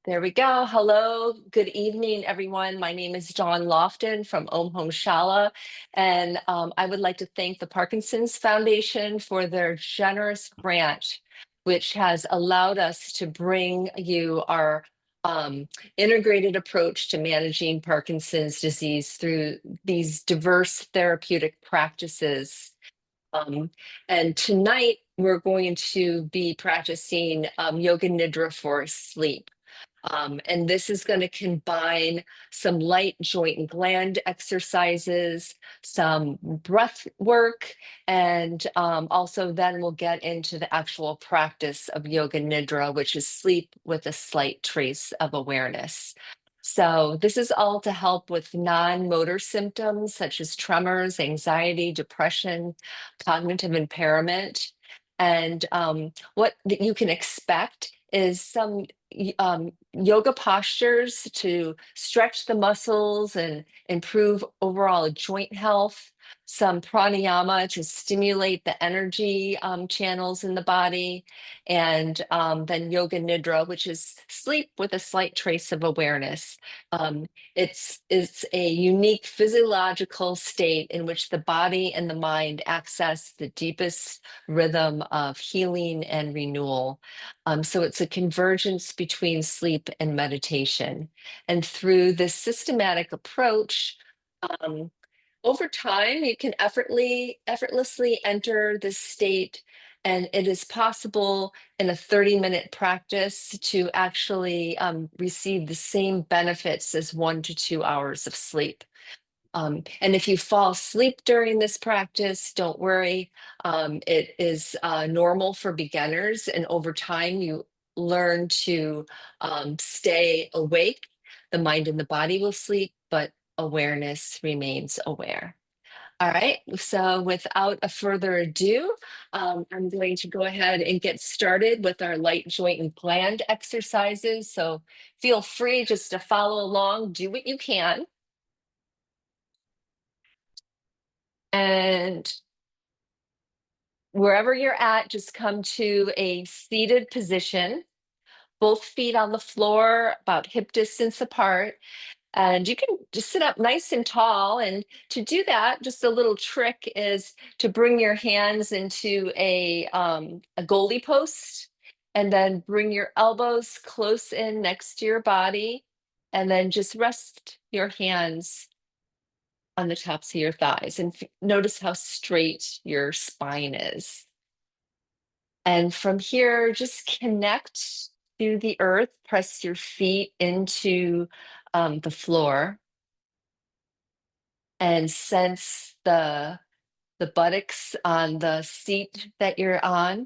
There we go. Hello, good evening, everyone. My name is Dawn Lofton from Om Home Shala, and I would like to thank the Parkinson's Foundation for their generous grant, which has allowed us to bring you our integrated approach to managing Parkinson's disease through these diverse therapeutic practices. Um, and tonight, we're going to be practicing Yoga Nidra for sleep. And this is going to combine some light joint and gland exercises, some breath work, and also then we'll get into the actual practice of Yoga Nidra, which is sleep with a slight trace of awareness. So this is all to help with non-motor symptoms such as tremors, anxiety, depression, cognitive impairment. And what you can expect is some yoga postures to stretch the muscles and improve overall joint health, some pranayama to stimulate the energy channels in the body, and then yoga nidra, which is sleep with a slight trace of awareness. It's a unique physiological state in which the body and the mind access the deepest rhythm of healing and renewal. So it's a convergence between sleep and meditation. And through this systematic approach, um, over time, you can effortlessly enter this state, and it is possible in a 30-minute practice to actually receive the same benefits as 1 to 2 hours of sleep. And if you fall asleep during this practice, don't worry. It is normal for beginners, and over time, you learn to stay awake. The mind and the body will sleep, but awareness remains aware. All right, so without a further ado, I'm going to go ahead and get started with our light joint and gland exercises. So feel free just to follow along, do what you can. And wherever you're at, just come to a seated position, both feet on the floor, about hip distance apart. And you can just sit up nice and tall. And to do that, just a little trick is to bring your hands into a goalie post and then bring your elbows close in next to your body. And then just rest your hands on the tops of your thighs and notice how straight your spine is. And from here, just connect to the earth, press your feet into the floor and sense the buttocks on the seat that you're on.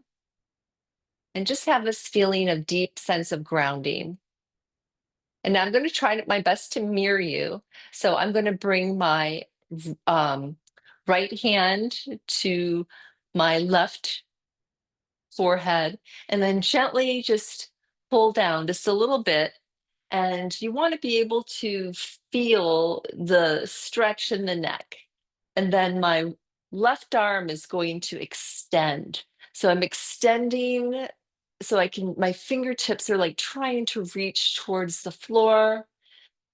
And just have this feeling of deep sense of grounding. And now I'm going to try my best to mirror you. So I'm going to bring my um, right hand to my left forehead and then gently just pull down just a little bit. And you want to be able to feel the stretch in the neck. And then my left arm is going to extend. So I'm extending so my fingertips are like trying to reach towards the floor,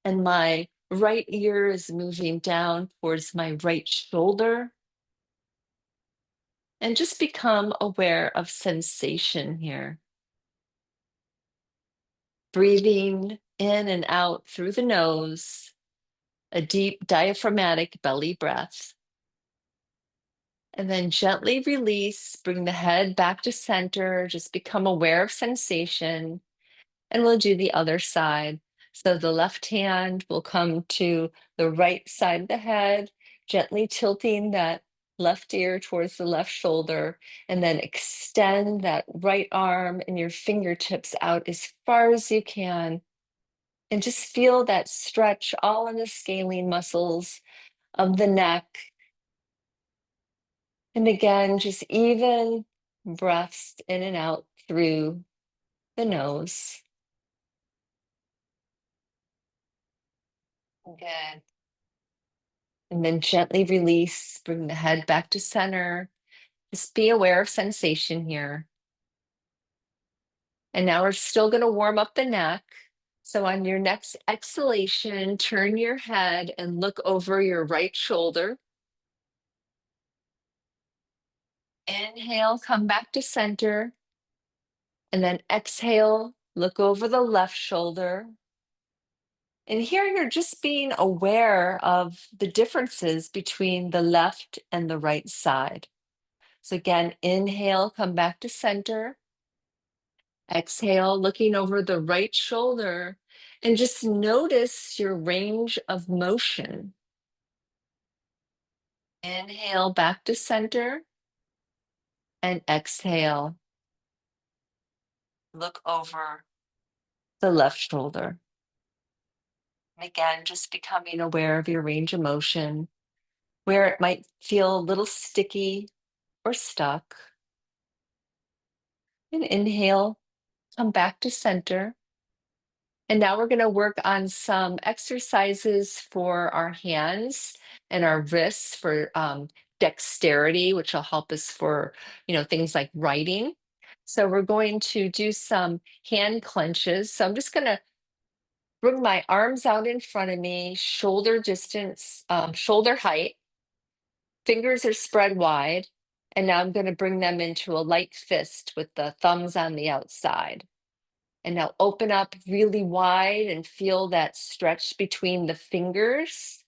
and my right ear is moving down towards my right shoulder. And just become aware of sensation here. Breathing in and out through the nose, a deep diaphragmatic belly breath. And then gently release, bring the head back to center, just become aware of sensation. And we'll do the other side. So the left hand will come to the right side of the head, gently tilting that left ear towards the left shoulder, and then extend that right arm and your fingertips out as far as you can. And just feel that stretch all in the scalene muscles of the neck. And again, just even breaths in and out through the nose. Good. And then gently release, bring the head back to center. Just be aware of sensation here. And now we're still going to warm up the neck. So on your next exhalation, turn your head and look over your right shoulder. Inhale, come back to center. And then exhale, look over the left shoulder. And here you're just being aware of the differences between the left and the right side. So again, inhale, come back to center. Exhale, looking over the right shoulder, and just notice your range of motion. Inhale back to center, and exhale. Look over the left shoulder. And again, just becoming aware of your range of motion, where it might feel a little sticky or stuck. And inhale, come back to center. And now we're going to work on some exercises for our hands and our wrists for dexterity, which will help us for, things like writing. So we're going to do some hand clenches. So I'm just going to bring my arms out in front of me, shoulder distance, shoulder height. Fingers are spread wide. And now I'm going to bring them into a light fist with the thumbs on the outside. And now open up really wide and feel that stretch between the fingers.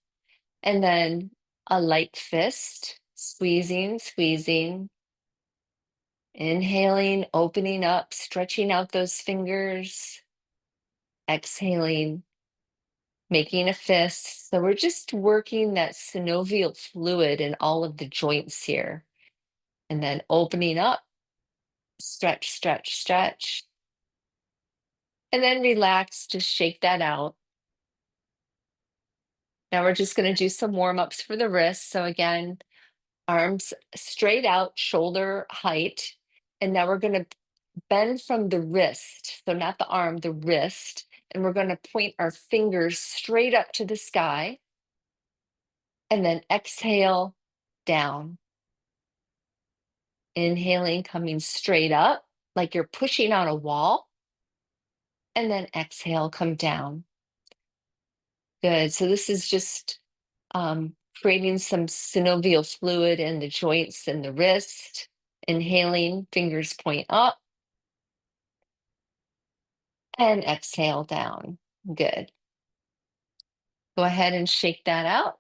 And then a light fist, squeezing, squeezing. Inhaling, opening up, stretching out those fingers. Exhaling, making a fist. So we're just working that synovial fluid in all of the joints here. And then opening up, stretch, stretch, stretch. And then relax, just shake that out. Now we're just going to do some warm-ups for the wrists. So again, arms straight out, shoulder height. And now we're going to bend from the wrist. So not the arm, the wrist. And we're going to point our fingers straight up to the sky. And then exhale down. Inhaling, coming straight up, like you're pushing on a wall. And then exhale, come down. Good. So this is just creating some synovial fluid in the joints and the wrist. Inhaling, fingers point up. And exhale down. Good. Go ahead and shake that out.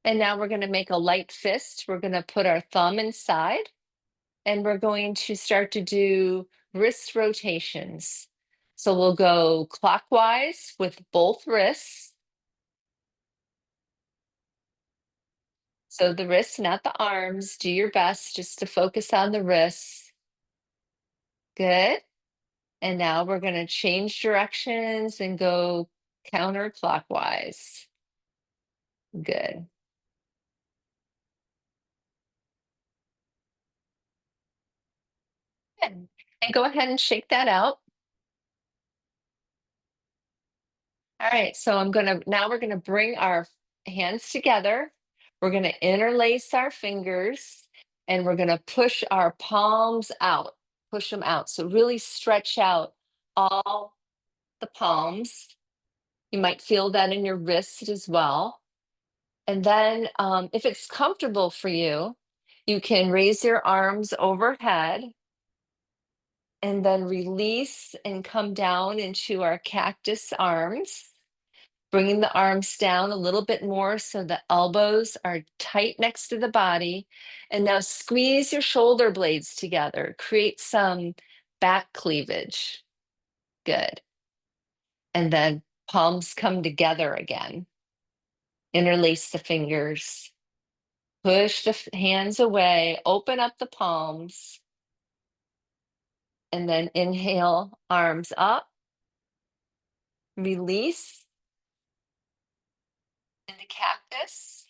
And now we're going to make a light fist. We're going to put our thumb inside. And we're going to start to do wrist rotations. So we'll go clockwise with both wrists. So the wrists, not the arms. Do your best just to focus on the wrists. Good. And now we're going to change directions and go counterclockwise. Good. Good. And go ahead and shake that out. All right, so now we're gonna bring our hands together. We're gonna interlace our fingers and we're gonna push our palms out, push them out. So really stretch out all the palms. You might feel that in your wrist as well. And then if it's comfortable for you, you can raise your arms overhead and then release and come down into our cactus arms. Bringing the arms down a little bit more so the elbows are tight next to the body. And now squeeze your shoulder blades together. Create some back cleavage. Good. And then palms come together again. Interlace the fingers. Push the hands away. Open up the palms. And then inhale, arms up. Release into cactus.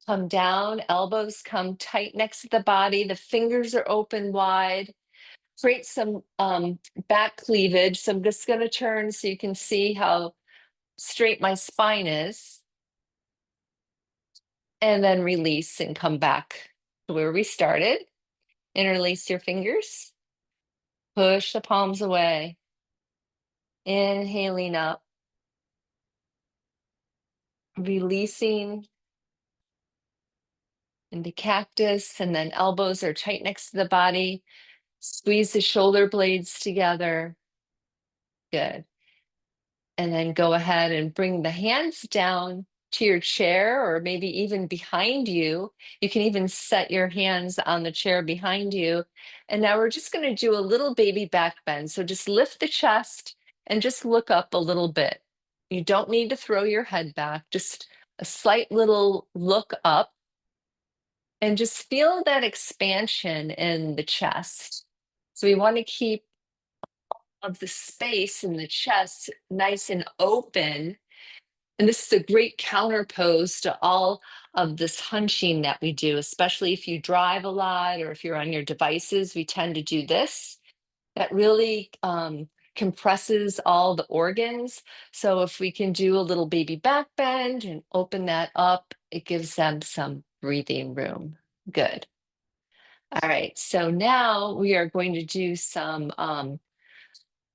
Come down, elbows come tight next to the body. The fingers are open wide. Create some back cleavage. So I'm just going to turn so you can see how straight my spine is. And then release and come back to where we started. Interlace your fingers. Push the palms away. Inhaling up, releasing into cactus, and then elbows are tight next to the body. Squeeze the shoulder blades together. Good. And then go ahead and bring the hands down to your chair or maybe even behind you. You can even set your hands on the chair behind you. And now we're just going to do a little baby back bend. So just lift the chest and just look up a little bit. You don't need to throw your head back, just a slight little look up and just feel that expansion in the chest. So we want to keep of the space in the chest nice and open. And this is a great counterpose to all of this hunching that we do, especially if you drive a lot or if you're on your devices. We tend to do this. That really compresses all the organs. So if we can do a little baby back bend and open that up, it gives them some breathing room. Good. All right, so now we are going to do some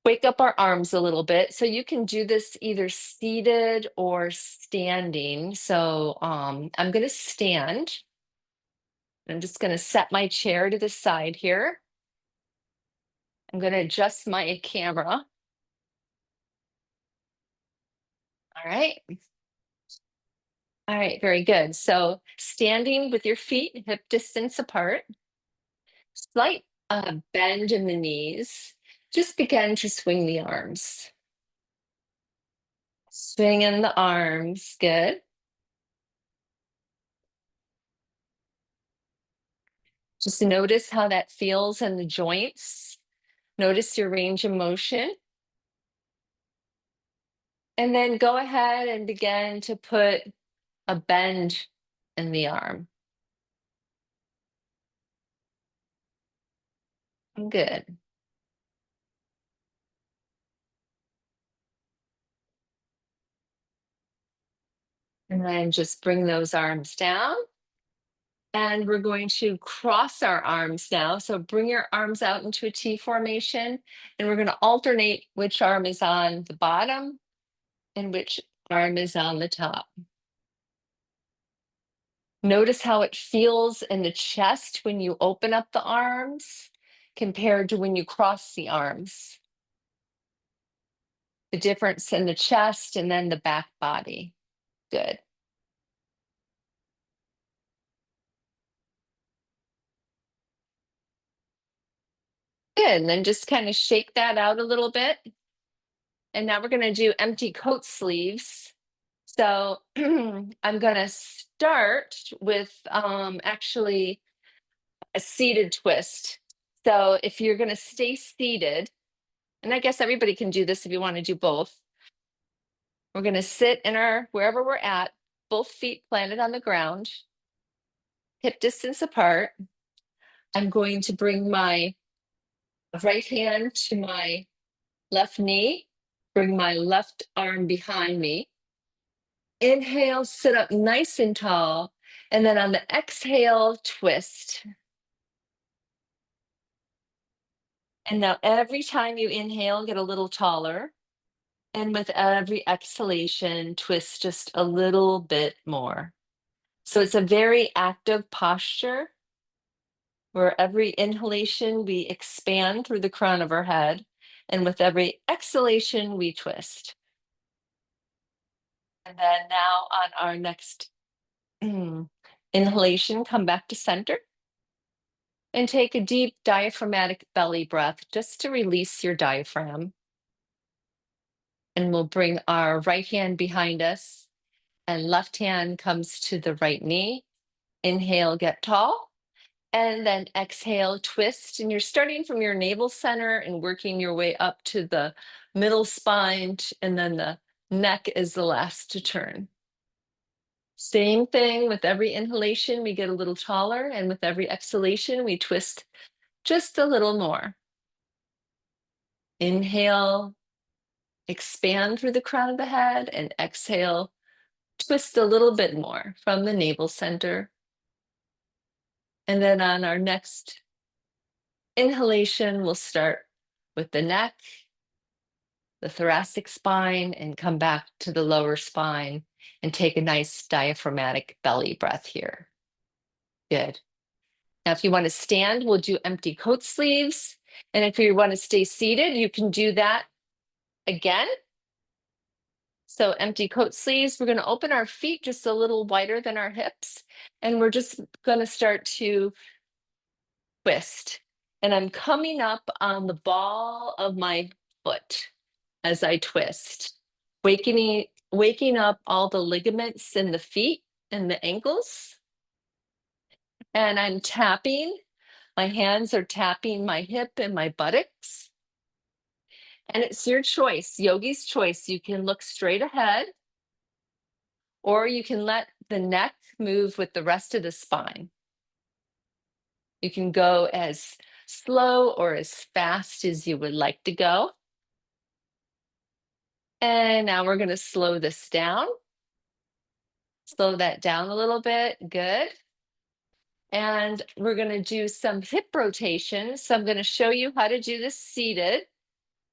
wake up our arms a little bit. So you can do this either seated or standing. So I'm going to stand. I'm just going to set my chair to the side here. I'm going to adjust my camera. All right. All right, very good. So standing with your feet hip distance apart, slight bend in the knees. Just begin to swing the arms. Swing in the arms, good. Just notice how that feels in the joints. Notice your range of motion. And then go ahead and begin to put a bend in the arm. Good. And then just bring those arms down. And we're going to cross our arms now. So bring your arms out into a T formation. And we're going to alternate which arm is on the bottom and which arm is on the top. Notice how it feels in the chest when you open up the arms compared to when you cross the arms. The difference in the chest and then the back body. Good. Good. And then just kind of shake that out a little bit. And now we're going to do empty coat sleeves. So I'm going to start with actually a seated twist. So if you're going to stay seated, and I guess everybody can do this if you want to do both. We're going to sit in our, wherever we're at, both feet planted on the ground, hip distance apart. I'm going to bring my right hand to my left knee, bring my left arm behind me. Inhale, sit up nice and tall. And then on the exhale, twist. And now every time you inhale, get a little taller. And with every exhalation, twist just a little bit more. So it's a very active posture where every inhalation we expand through the crown of our head. And with every exhalation, we twist. And then now on our next inhalation, come back to center. And take a deep diaphragmatic belly breath just to release your diaphragm. And we'll bring our right hand behind us and left hand comes to the right knee. Inhale, get tall. And then exhale, twist. And you're starting from your navel center and working your way up to the middle spine. And then the neck is the last to turn. Same thing with every inhalation, we get a little taller. And with every exhalation, we twist just a little more. Inhale, expand through the crown of the head, and exhale, twist a little bit more from the navel center. And then on our next inhalation, we'll start with the neck, the thoracic spine and come back to the lower spine and take a nice diaphragmatic belly breath here. Good. Now, if you want to stand, we'll do empty coat sleeves. And if you want to stay seated, you can do that again. So empty coat sleeves, we're going to open our feet just a little wider than our hips. And we're just going to start to twist. And I'm coming up on the ball of my foot as I twist, waking up all the ligaments in the feet and the ankles. And I'm tapping. My hands are tapping my hip and my buttocks. And it's your choice, yogi's choice. You can look straight ahead, or you can let the neck move with the rest of the spine. You can go as slow or as fast as you would like to go. And now we're going to slow this down. Slow that down a little bit. Good. And we're going to do some hip rotation. So I'm going to show you how to do this seated,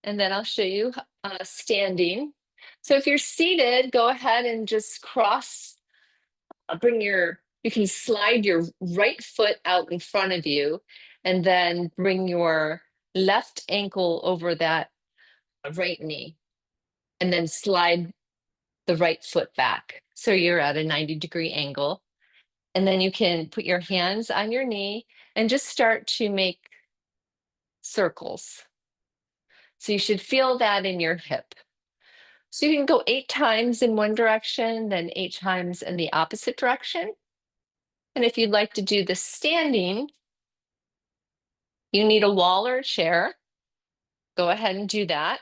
and then I'll show you standing. So if you're seated, go ahead and just cross, you can slide your right foot out in front of you, and then bring your left ankle over that right knee, and then slide the right foot back. So you're at a 90-degree angle. And then you can put your hands on your knee and just start to make circles. So you should feel that in your hip. So you can go 8 times in one direction, then 8 times in the opposite direction. And if you'd like to do the standing, you need a wall or a chair. Go ahead and do that.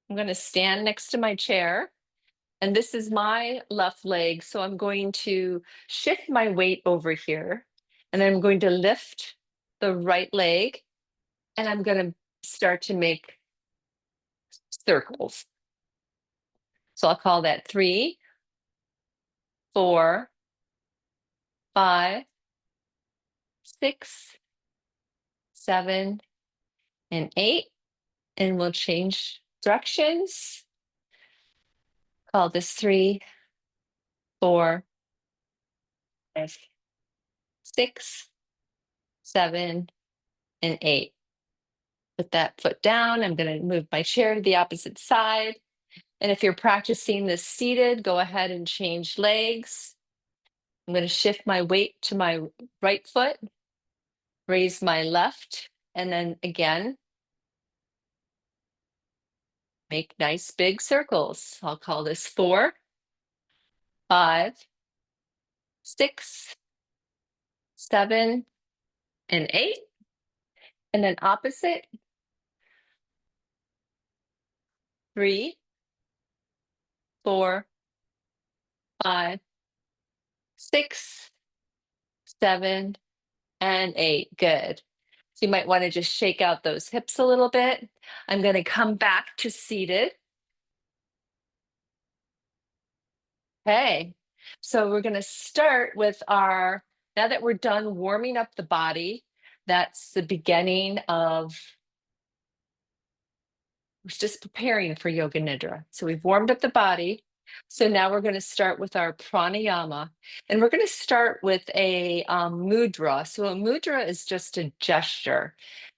I'm going to stand next to my chair. And this is my left leg. So I'm going to shift my weight over here. And I'm going to lift the right leg. And I'm going to start to make circles. So I'll call that 3, 4, 5, 6, 7, and 8. And we'll change directions. Call this 3, 4, 5, 6, 7, and 8. Put that foot down. I'm going to move my chair to the opposite side. And if you're practicing this seated, go ahead and change legs. I'm going to shift my weight to my right foot, raise my left, and then again, make nice big circles. I'll call this 4, 5, 6, 7, and 8. And then opposite, 3, 4, 5, 6, 7, and 8. Good. So you might want to just shake out those hips a little bit. I'm going to come back to seated. Okay. So we're going to start with now that we're done warming up the body, that's the beginning of just preparing for Yoga Nidra. So we've warmed up the body. So now we're going to start with our pranayama, and we're going to start with a mudra. So a mudra is just a gesture,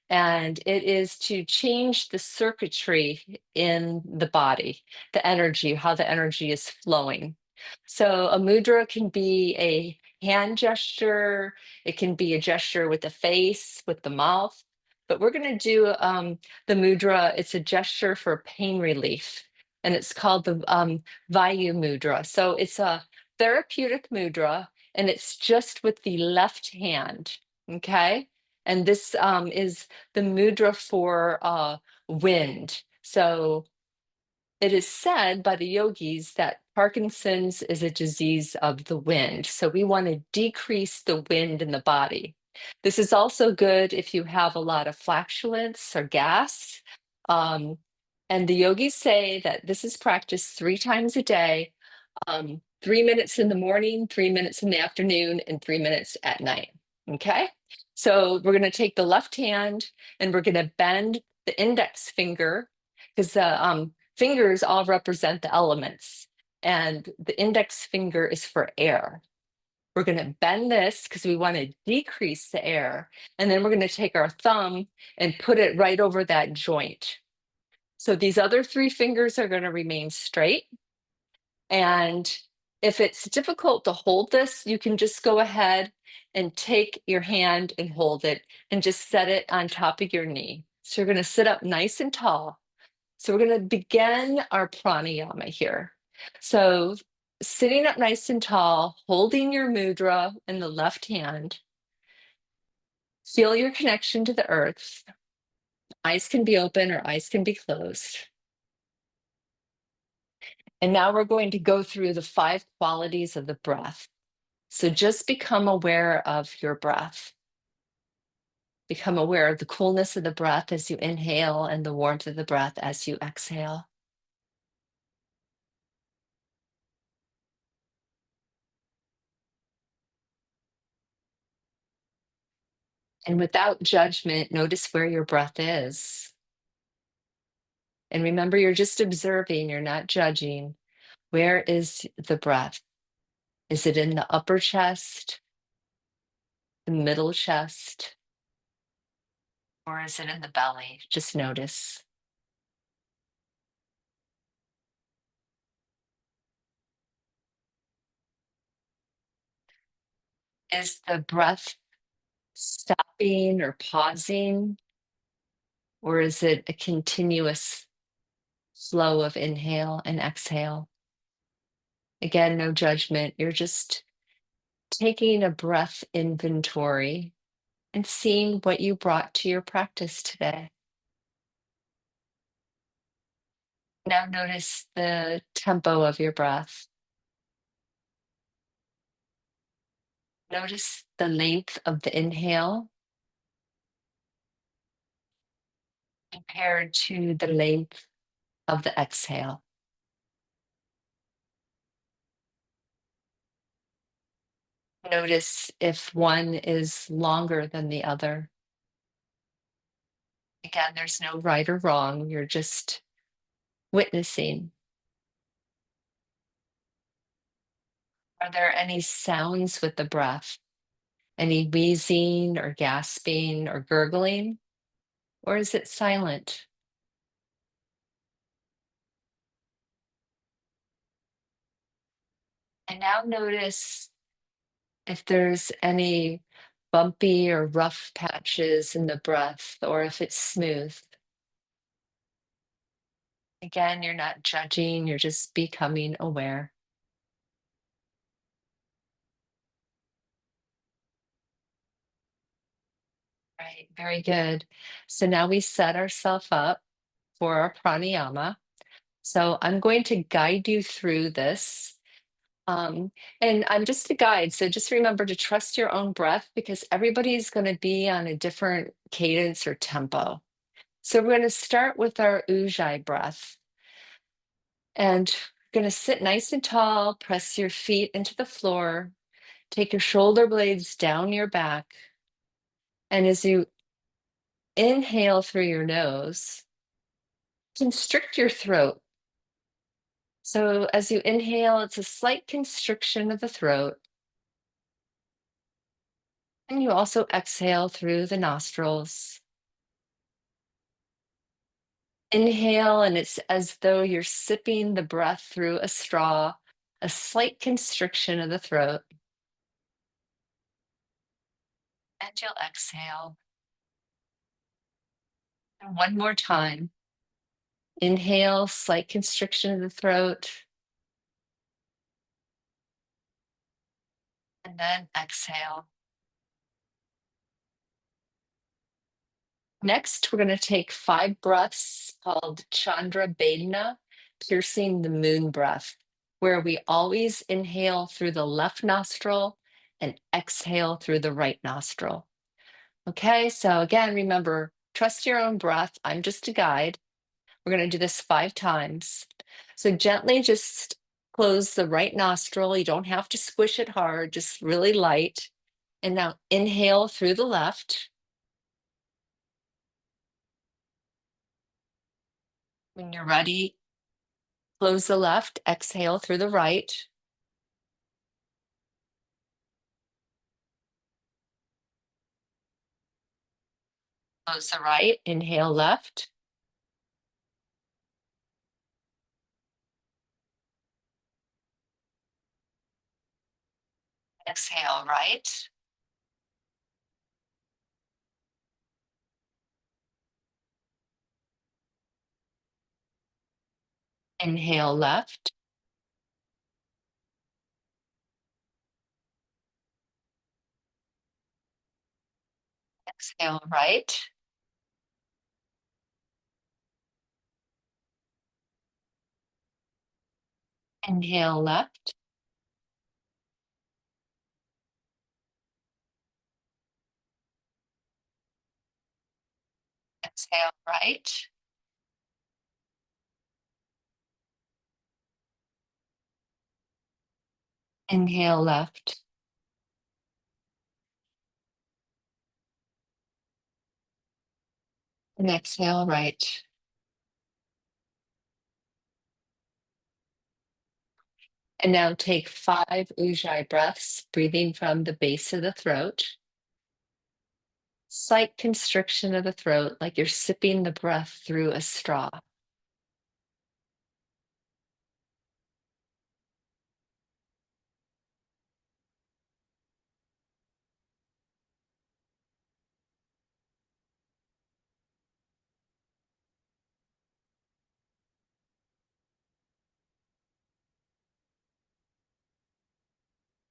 and it is to change the circuitry in the body, the energy, how the energy is flowing. So a mudra can be a hand gesture, it can be a gesture with the face, with the mouth, but we're going to do the mudra. It's a gesture for pain relief, and it's called the Vayu mudra. So it's a therapeutic mudra, and it's just with the left hand. Okay. And this is the mudra for wind. So it is said by the yogis that Parkinson's is a disease of the wind. So we want to decrease the wind in the body. This is also good if you have a lot of flatulence or gas. And the yogis say that this is practiced 3 times a day, 3 minutes in the morning, 3 minutes in the afternoon, and 3 minutes at night. Okay. So we're going to take the left hand and we're going to bend the index finger because the fingers all represent the elements, and the index finger is for air. We're going to bend this because we want to decrease the air. And then we're going to take our thumb and put it right over that joint. So these other three fingers are going to remain straight. And if it's difficult to hold this, you can just go ahead and take your hand and hold it and just set it on top of your knee. So you're going to sit up nice and tall. So we're going to begin our pranayama here. So sitting up nice and tall, holding your mudra in the left hand. Feel your connection to the earth. Eyes can be open or eyes can be closed. And now we're going to go through the 5 qualities of the breath. So just become aware of your breath. Become aware of the coolness of the breath as you inhale and the warmth of the breath as you exhale. And without judgment, notice where your breath is. And remember, you're just observing, you're not judging. Where is the breath? Is it in the upper chest, the middle chest, or is it in the belly? Just notice. Is the breath stopping or pausing, or is it a continuous flow of inhale and exhale? Again, no judgment. You're just taking a breath inventory and seeing what you brought to your practice today. Now notice the tempo of your breath. Notice the length of the inhale compared to the length of the exhale. Notice if one is longer than the other. Again, there's no right or wrong. You're just witnessing. Are there any sounds with the breath? Any wheezing or gasping or gurgling? Or is it silent? And now notice if there's any bumpy or rough patches in the breath, or if it's smooth. Again, you're not judging, you're just becoming aware. Right, very good. So now we set ourselves up for our pranayama. So I'm going to guide you through this. Um, and I'm just a guide. So just remember to trust your own breath because everybody's going to be on a different cadence or tempo. So we're going to start with our ujjayi breath. And we're going to sit nice and tall, press your feet into the floor, take your shoulder blades down your back. And as you inhale through your nose, constrict your throat. So as you inhale, it's a slight constriction of the throat. And you also exhale through the nostrils. Inhale, and it's as though you're sipping the breath through a straw, a slight constriction of the throat. And you'll exhale. And one more time. Inhale, slight constriction of the throat. And then exhale. Next, we're going to take 5 breaths called Chandra Bedana, piercing the moon breath, where we always inhale through the left nostril and exhale through the right nostril. Okay, so again, remember, trust your own breath. I'm just a guide. We're going to do this 5 times. So gently just close the right nostril. You don't have to squish it hard, just really light. And now inhale through the left. When you're ready, close the left, exhale through the right. Close the right, inhale left. Exhale right. Inhale left. Exhale right. Inhale left. Exhale right. Inhale left. And exhale right. And now take 5 Ujjayi breaths, breathing from the base of the throat. Slight constriction of the throat, like you're sipping the breath through a straw.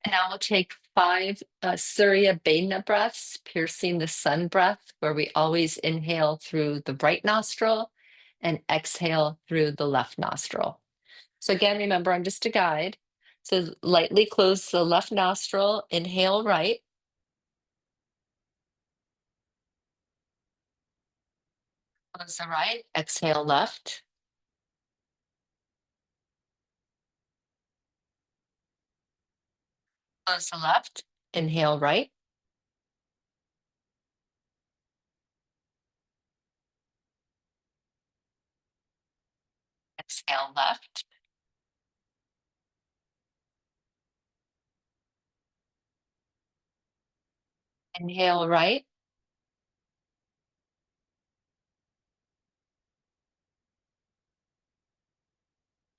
And now we'll take 5 Surya Bedna breaths, piercing the sun breath, where we always inhale through the right nostril and exhale through the left nostril. So again, remember, I'm just a guide. So lightly close the left nostril, inhale right. Close the right, exhale left. Close the left, inhale right. Exhale left. Inhale right.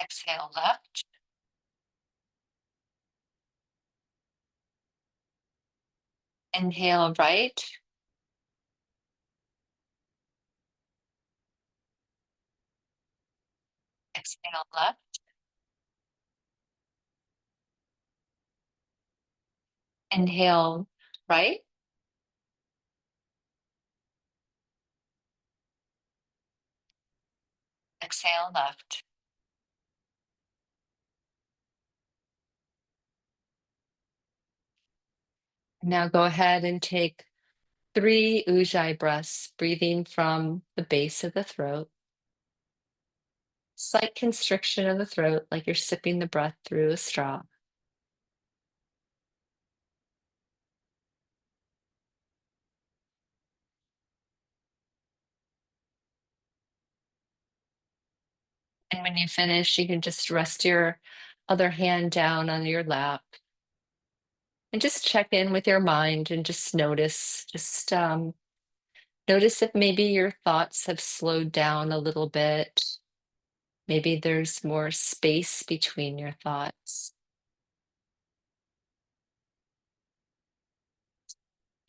Exhale left. Inhale right. Exhale left. Inhale right. Exhale left. Now go ahead and take 3 Ujjayi breaths, breathing from the base of the throat. Slight constriction of the throat, like you're sipping the breath through a straw. And when you finish, you can just rest your other hand down on your lap and just check in with your mind and just notice, notice if maybe your thoughts have slowed down a little bit. Maybe there's more space between your thoughts.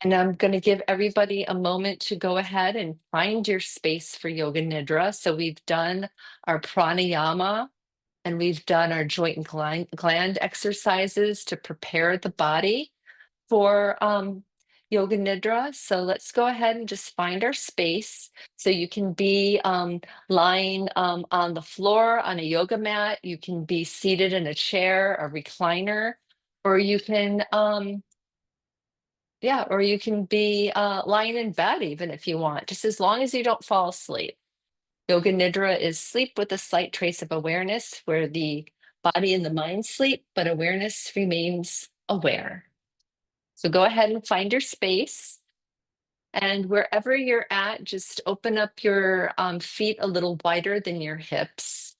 And I'm going to give everybody a moment to go ahead and find your space for Yoga Nidra. So we've done our pranayama and we've done our joint and gland exercises to prepare the body for Yoga Nidra. So let's go ahead and just find our space. So you can be lying on the floor on a yoga mat. You can be seated in a chair, a recliner, or you can yeah, or you can be lying in bed even if you want, just as long as you don't fall asleep. Yoga Nidra is sleep with a slight trace of awareness where the body and the mind sleep, but awareness remains aware. So go ahead and find your space. And wherever you're at, just open up your feet a little wider than your hips.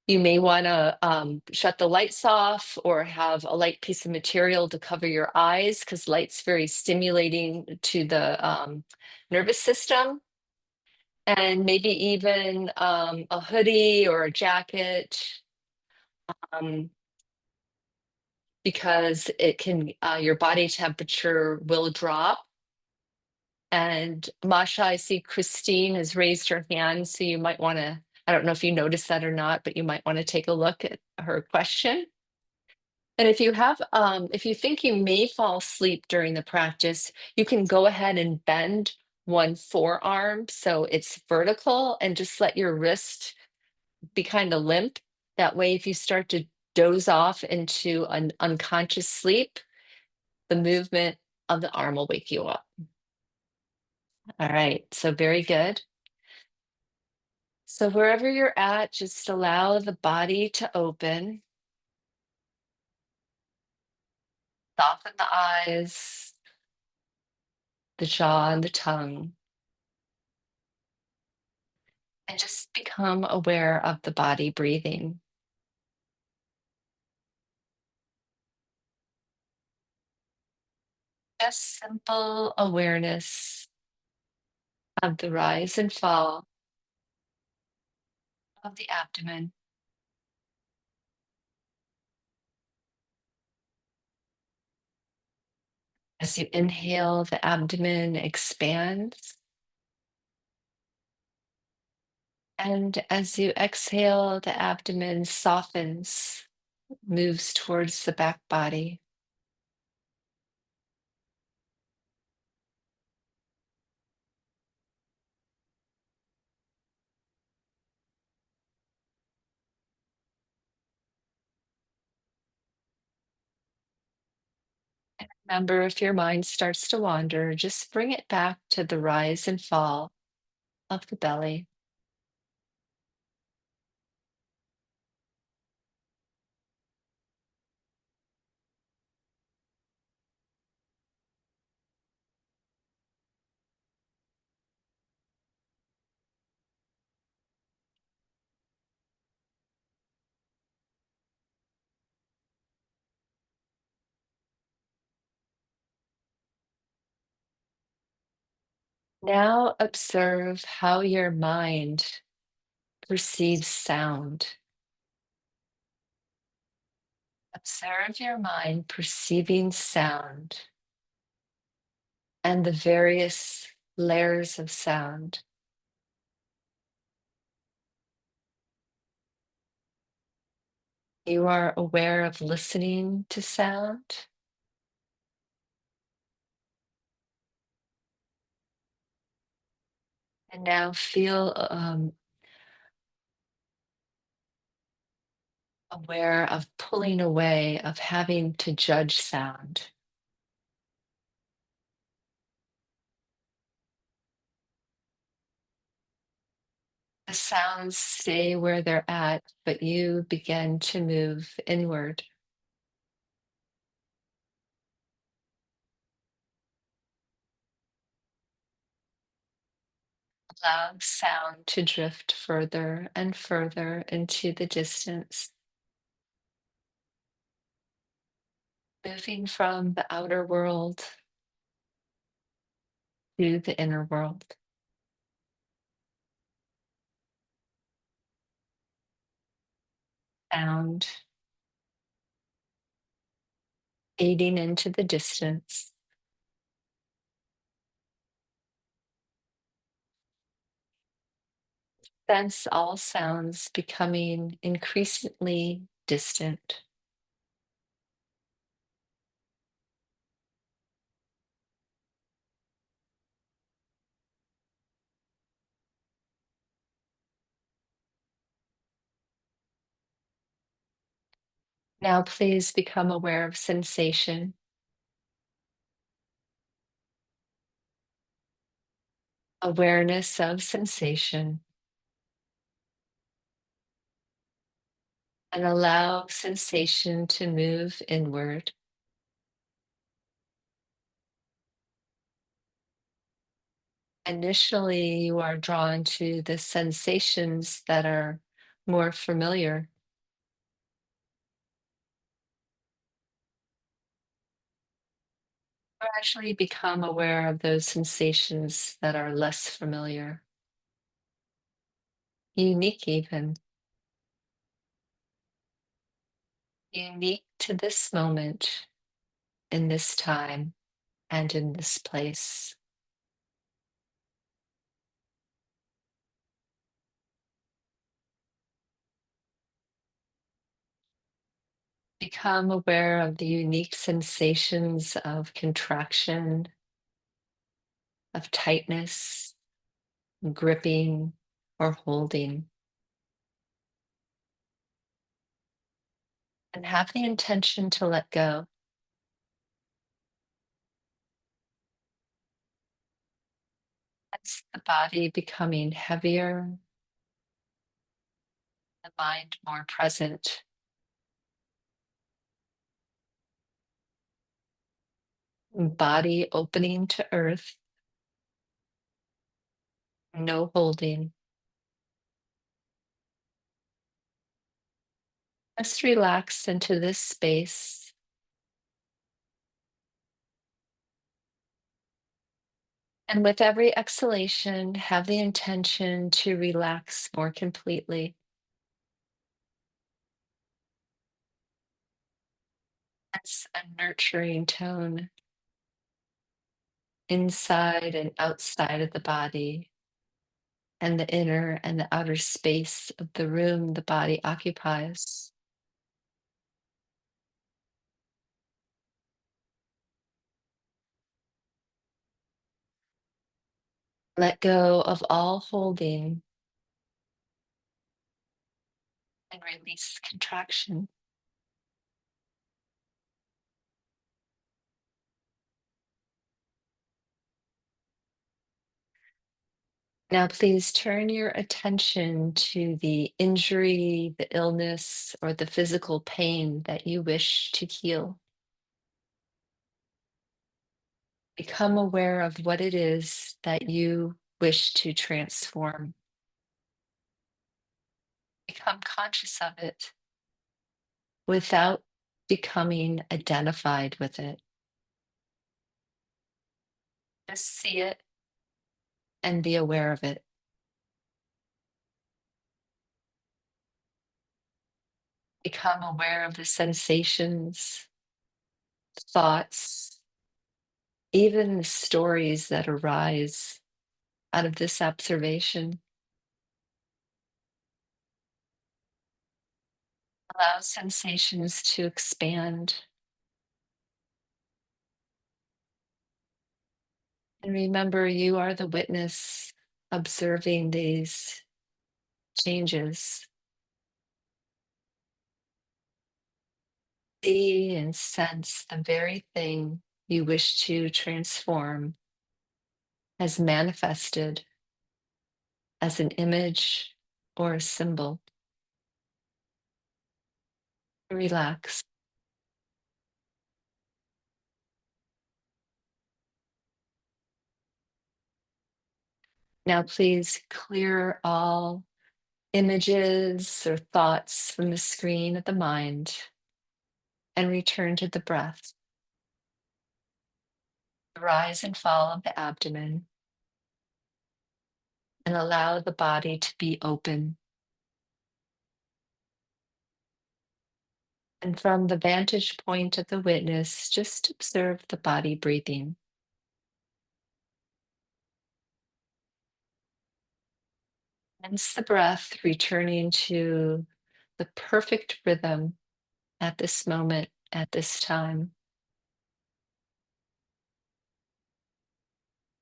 You may want to shut the lights off or have a light piece of material to cover your eyes because light's very stimulating to the nervous system. And maybe even a hoodie or a jacket, um, because it can, your body temperature will drop. And Masha, I see Christine has raised her hand, so you might want to, I don't know if you noticed that or not, but you might want to take a look at her question. And if you think you may fall asleep during the practice, you can go ahead and bend one forearm so it's vertical and just let your wrist be kind of limp. That way, if you start to doze off into an unconscious sleep, the movement of the arm will wake you up. All right, so very good. So wherever you're at, just allow the body to open. Soften the eyes, the jaw, and the tongue, and just become aware of the body breathing. Just simple awareness of the rise and fall of the abdomen. As you inhale, the abdomen expands. And as you exhale, the abdomen softens, moves towards the back body. Remember, if your mind starts to wander, just bring it back to the rise and fall of the belly. Now observe how your mind perceives sound. Observe your mind perceiving sound and the various layers of sound. You are aware of listening to sound. And now feel aware of pulling away, of having to judge sound. The sounds stay where they're at, but you begin to move inward. Allow sound to drift further and further into the distance, moving from the outer world to the inner world. Sound fading into the distance. Sense all sounds becoming increasingly distant. Now, please become aware of sensation, awareness of sensation, and allow sensation to move inward. Initially, you are drawn to the sensations that are more familiar. Gradually become aware of those sensations that are less familiar, unique even, unique to this moment, in this time, and in this place. Become aware of the unique sensations of contraction, of tightness, gripping, or holding, and have the intention to let go. That's the body becoming heavier, the mind more present, body opening to earth, no holding. Just relax into this space. And with every exhalation, have the intention to relax more completely. That's a nurturing tone inside and outside of the body, and the inner and the outer space of the room the body occupies. Let go of all holding and release contraction. Now, please turn your attention to the injury, the illness, or the physical pain that you wish to heal. Become aware of what it is that you wish to transform. Become conscious of it without becoming identified with it. Just see it and be aware of it. Become aware of the sensations, thoughts, even the stories that arise out of this observation. Allow sensations to expand. And remember, you are the witness observing these changes. See and sense the very thing you wish to transform as manifested as an image or a symbol. Relax. Now, please clear all images or thoughts from the screen of the mind and return to the breath. Rise and fall of the abdomen and allow the body to be open. And from the vantage point of the witness, just observe the body breathing. Sense the breath returning to the perfect rhythm at this moment, at this time.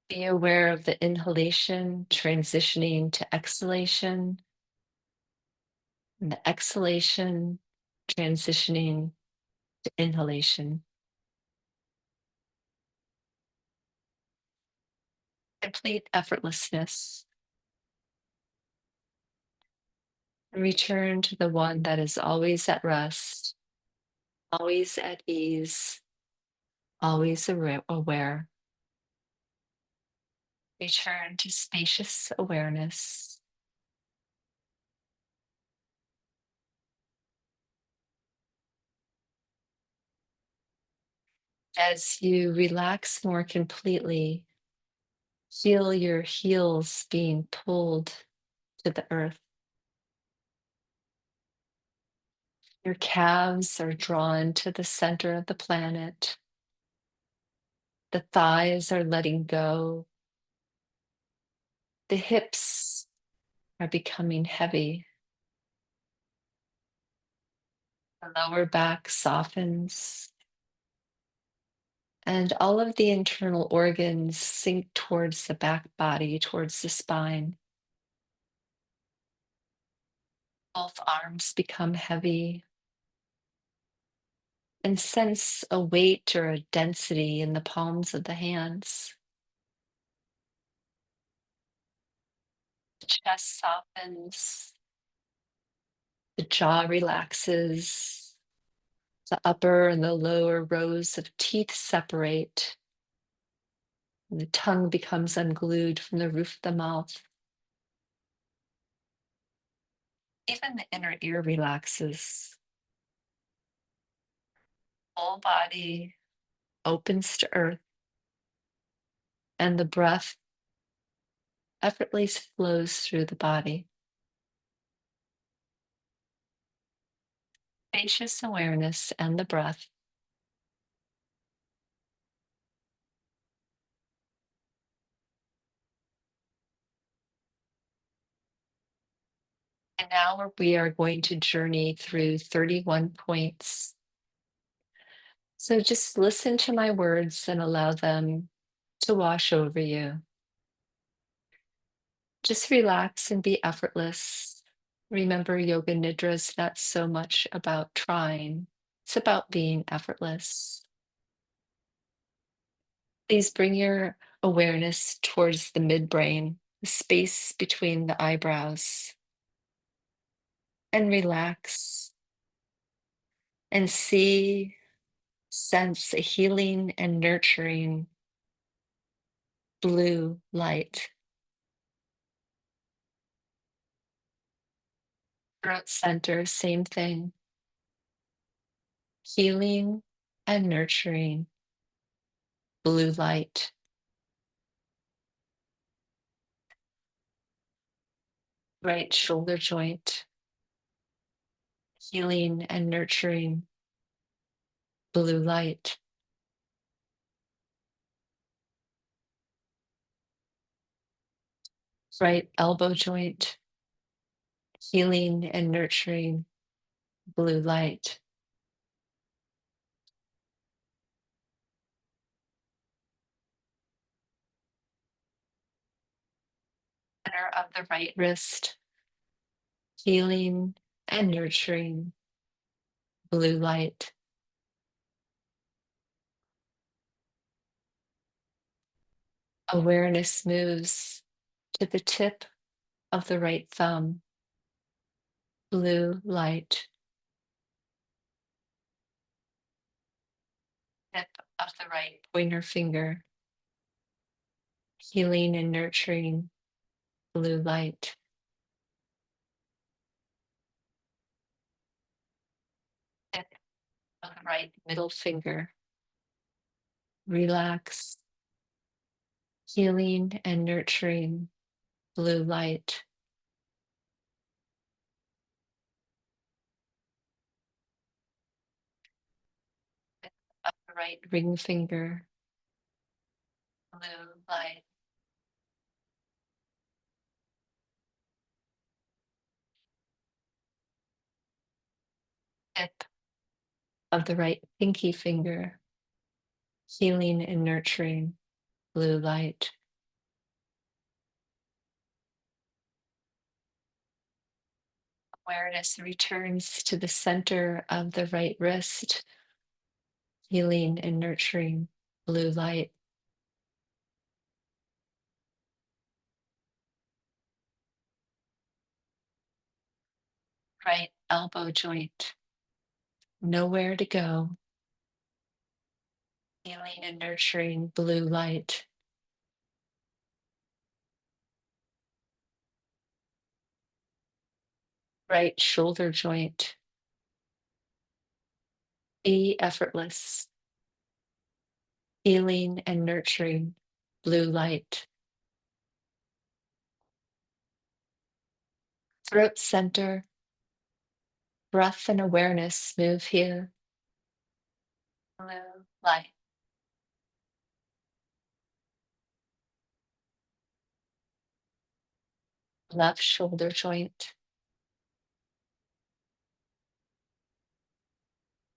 Be aware of the inhalation transitioning to exhalation, and the exhalation transitioning to inhalation. Complete effortlessness. And return to the one that is always at rest, always at ease, always aware. Return to spacious awareness. As you relax more completely, feel your heels being pulled to the earth. Your calves are drawn to the center of the planet. The thighs are letting go. The hips are becoming heavy. The lower back softens. And all of the internal organs sink towards the back body, towards the spine. Both arms become heavy, and sense a weight or a density in the palms of the hands. The chest softens, the jaw relaxes, the upper and the lower rows of teeth separate, and the tongue becomes unglued from the roof of the mouth. Even the inner ear relaxes. Whole body opens to earth, and the breath effortlessly flows through the body. Spacious awareness and the breath. And now we are going to journey through 31 points. So just listen to my words and allow them to wash over you. Just relax and be effortless. Remember, Yoga Nidra is not so much about trying, it's about being effortless. Please bring your awareness towards the midbrain, the space between the eyebrows, and relax and see, sense a healing and nurturing blue light. Throat center, same thing. Healing and nurturing blue light. Right shoulder joint, healing and nurturing blue light. Right elbow joint, healing and nurturing blue light. Center of the right wrist, healing and nurturing blue light. Awareness moves to the tip of the right thumb, blue light. Tip of the right pointer finger, healing and nurturing blue light. Tip of the right middle finger, relax, healing and nurturing blue light. Tip of the right ring finger, blue light. Tip of the right pinky finger, healing and nurturing blue light. Awareness returns to the center of the right wrist, healing and nurturing blue light. Right elbow joint, nowhere to go, healing and nurturing blue light. right shoulder joint. Be effortless, healing and nurturing blue light. Throat center, breath and awareness move here. Blue light. Left shoulder joint,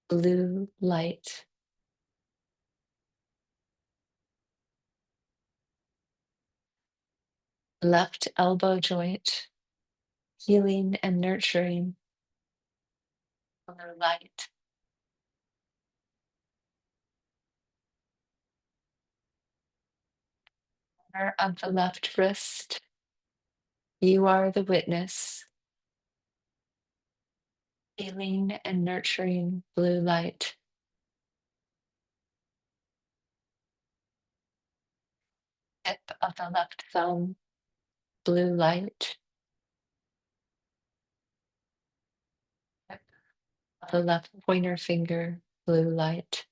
blue light. Left elbow joint, healing and nurturing blue light. Center of the left wrist, you are the witness, healing and nurturing blue light. Tip of the left thumb, blue light. Tip of the left pointer finger, blue light.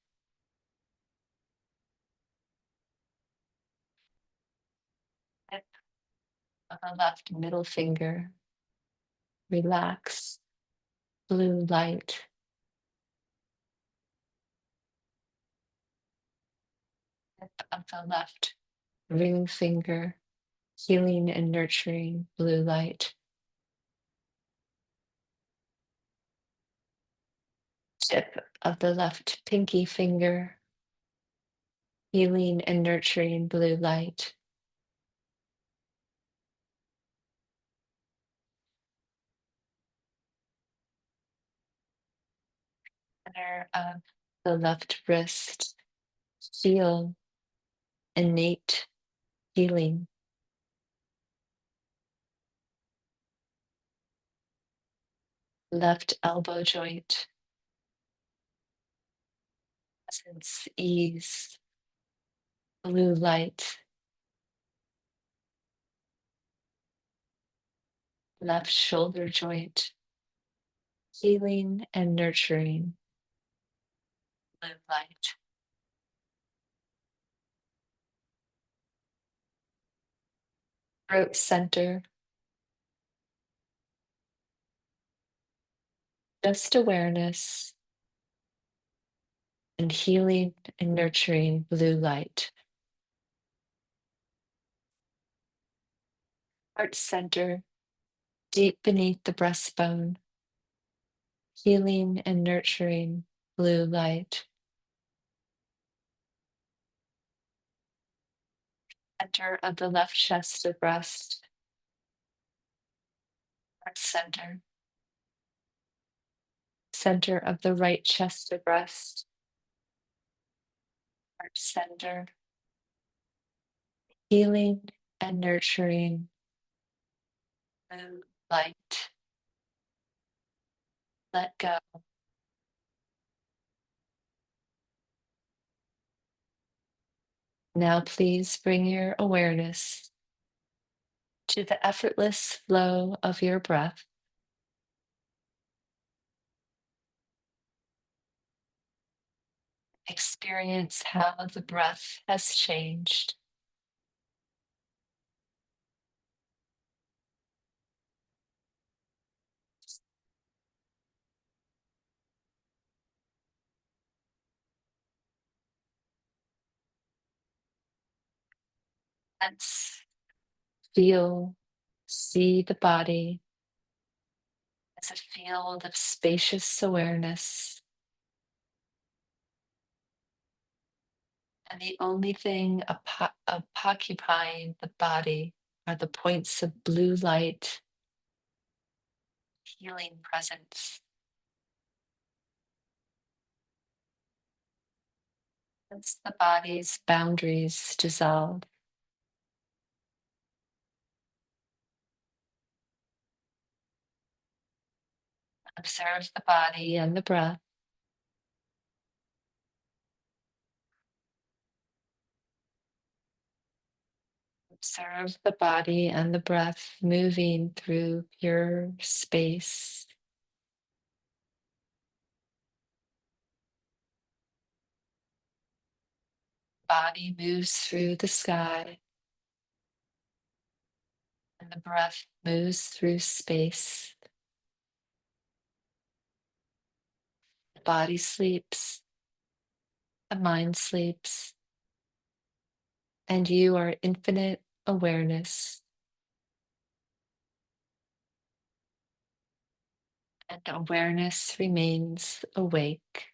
Tip of the left middle finger, relax, blue light. Tip of the left ring finger, healing and nurturing blue light. Tip of the left pinky finger, healing and nurturing blue light. Center of the left wrist, feel innate healing. Left elbow joint, presence, ease, blue light. Left shoulder joint, healing and nurturing blue light. Throat center, just awareness and healing and nurturing blue light. Heart center, deep beneath the breastbone, healing and nurturing blue light. Center of the left chest of breast, heart center. Center of the right chest of breast, heart center. Healing and nurturing blue light. Let go. Now, please bring your awareness to the effortless flow of your breath. Experience how the breath has changed. Let's feel, see the body as a field of spacious awareness. And the only thing occupying the body are the points of blue light, healing presence. As the body's boundaries dissolve, observe the body and the breath. Observe the body and the breath moving through pure space. Body moves through the sky, and the breath moves through space. The body sleeps, the mind sleeps, and you are infinite awareness. And awareness remains awake.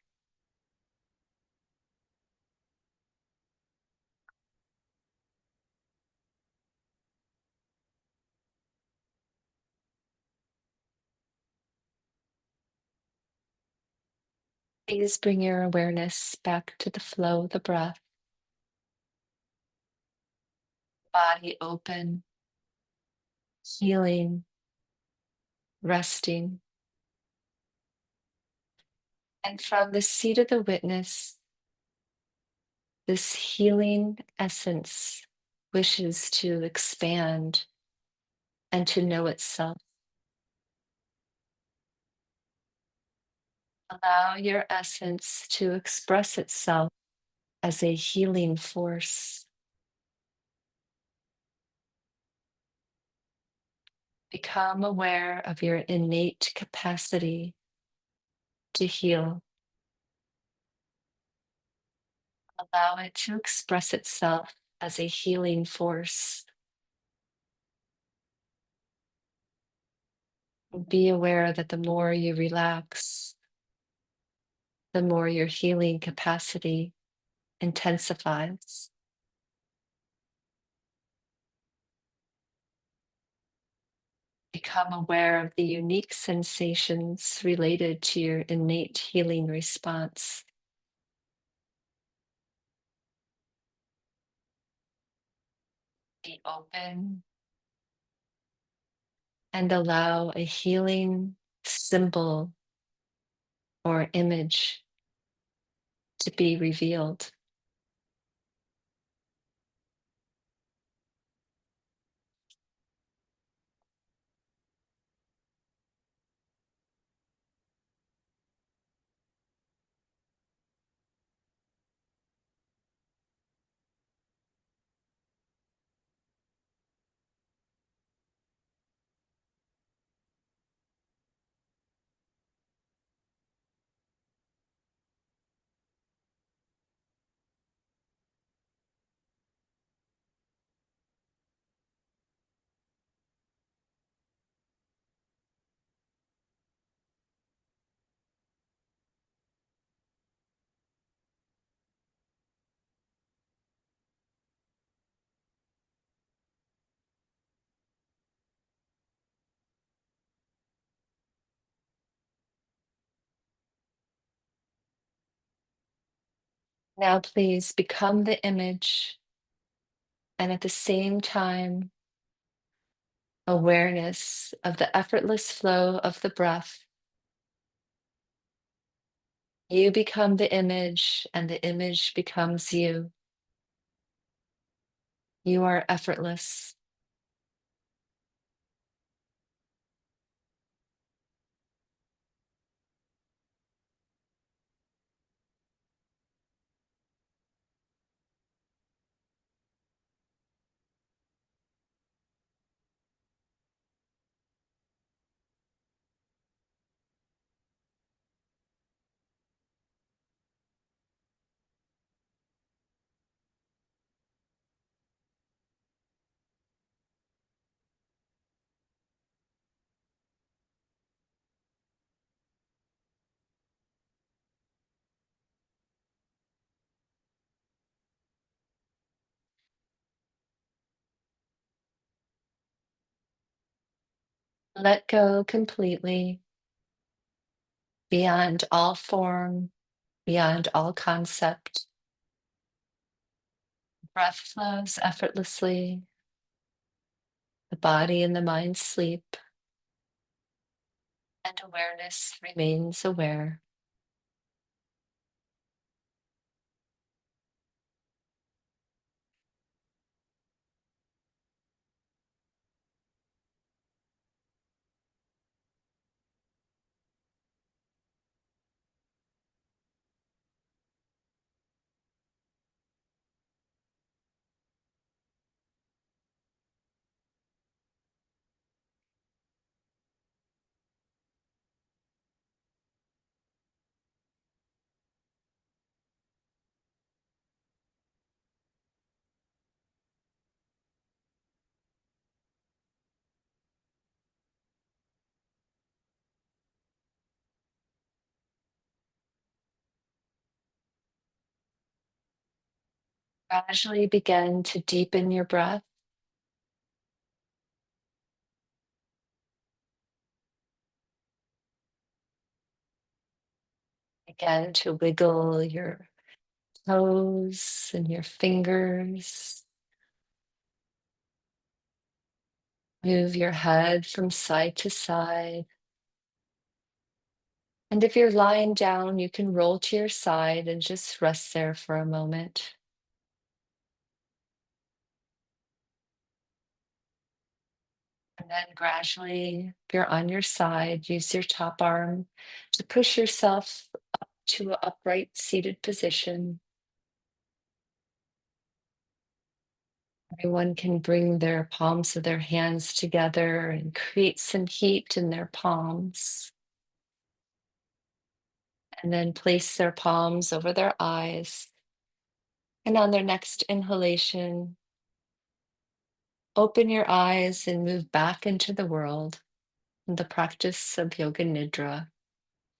Please bring your awareness back to the flow of the breath, body open, healing, resting. And from the seat of the witness, this healing essence wishes to expand and to know itself. Allow your essence to express itself as a healing force. Become aware of your innate capacity to heal. Allow it to express itself as a healing force. Be aware that the more you relax, the more your healing capacity intensifies. Become aware of the unique sensations related to your innate healing response. Be open and allow a healing symbol or image to be revealed. Now, please become the image and at the same time, awareness of the effortless flow of the breath. You become the image, and the image becomes you. You are effortless. Let go completely, beyond all form, beyond all concept. Breath flows effortlessly. The body and the mind sleep, and awareness remains aware. Gradually begin to deepen your breath. Again, to wiggle your toes and your fingers. Move your head from side to side. And if you're lying down, you can roll to your side and just rest there for a moment. And then gradually, if you're on your side, use your top arm to push yourself up to an upright seated position. Everyone can bring their palms of their hands together and create some heat in their palms. And then place their palms over their eyes. And on their next inhalation, open your eyes and move back into the world. And the practice of Yoga Nidra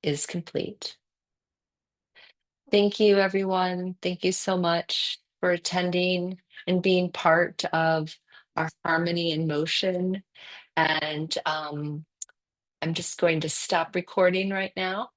is complete. Thank you, everyone. Thank you so much for attending and being part of our Harmony in Motion. And I'm just going to stop recording right now.